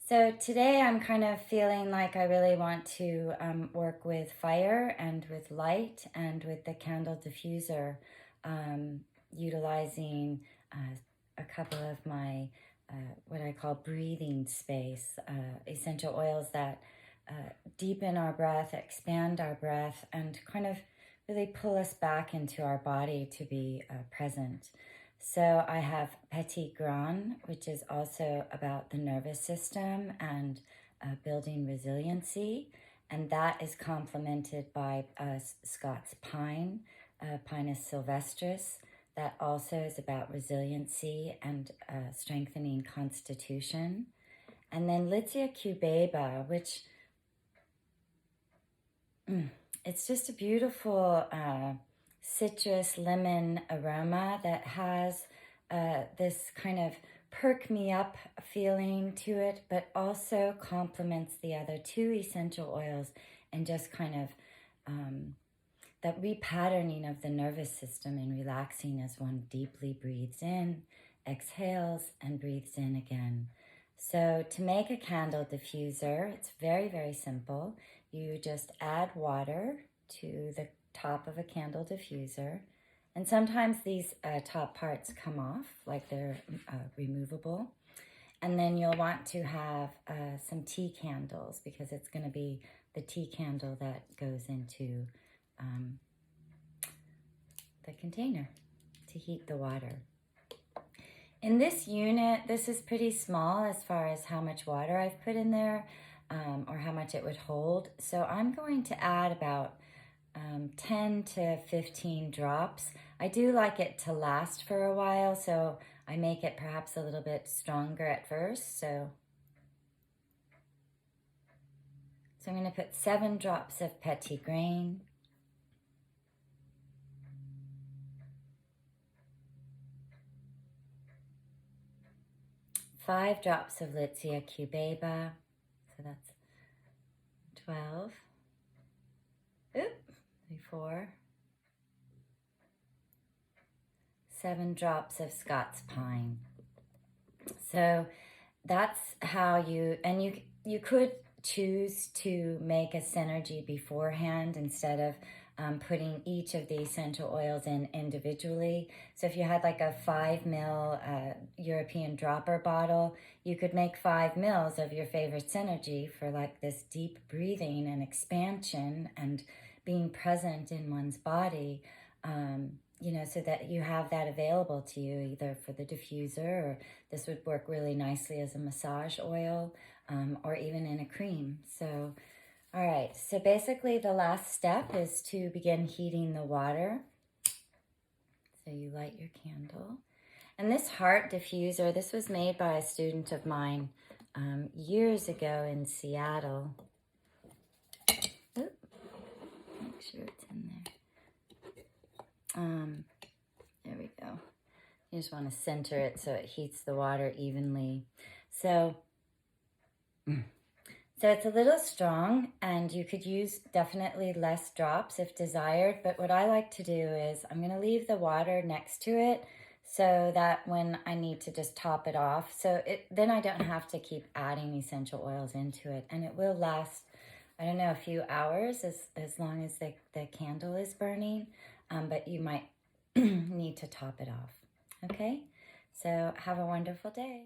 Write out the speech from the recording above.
So today I'm kind of feeling like I really want to work with fire and with light and with the candle diffuser, utilizing a couple of my what I call breathing space, essential oils that deepen our breath, expand our breath, and kind of really pull us back into our body to be present. So I have Petitgrain, which is also about the nervous system and building resiliency. And that is complemented by Scots Pine, Pinus sylvestris. That also is about resiliency and strengthening constitution. And then Litsea cubeba, which it's just a beautiful citrus lemon aroma that has this kind of perk me up feeling to it, but also complements the other two essential oils and just kind of that repatterning of the nervous system and relaxing as one deeply breathes in, exhales, and breathes in again. So to make a candle diffuser, it's very, very simple. You just add water to the top of a candle diffuser, and sometimes these top parts come off, like they're removable. And then you'll want to have some tea candles, because it's going to be the tea candle that goes into the container to heat the water. In this unit, this is pretty small as far as how much water I've put in there, or how much it would hold. So I'm going to add about 10 to 15 drops. I do like it to last for a while, so I make it perhaps a little bit stronger at first. So I'm going to put 7 drops of Petitgrain, 5 drops of Litsea cubeba, so that's 12. Oop, 4. 7 drops of Scots Pine. So that's how you could choose to make a synergy beforehand instead of putting each of the essential oils in individually. So if you had like a 5 ml European dropper bottle, you could make 5 mils of your favorite synergy for like this deep breathing and expansion and being present in one's body, so that you have that available to you either for the diffuser, or this would work really nicely as a massage oil, or even in a cream. So all right, so basically the last step is to begin heating the water. So you light your candle. And this heart diffuser, this was made by a student of mine years ago in Seattle. Oop, make sure it's in there. There we go. You just want to center it so it heats the water evenly. So it's a little strong, and you could use definitely less drops if desired, but what I like to do is I'm going to leave the water next to it so that when I need to just top it off, then I don't have to keep adding essential oils into it, and it will last, I don't know, a few hours as long as the candle is burning, but you might need to top it off. Okay, so have a wonderful day.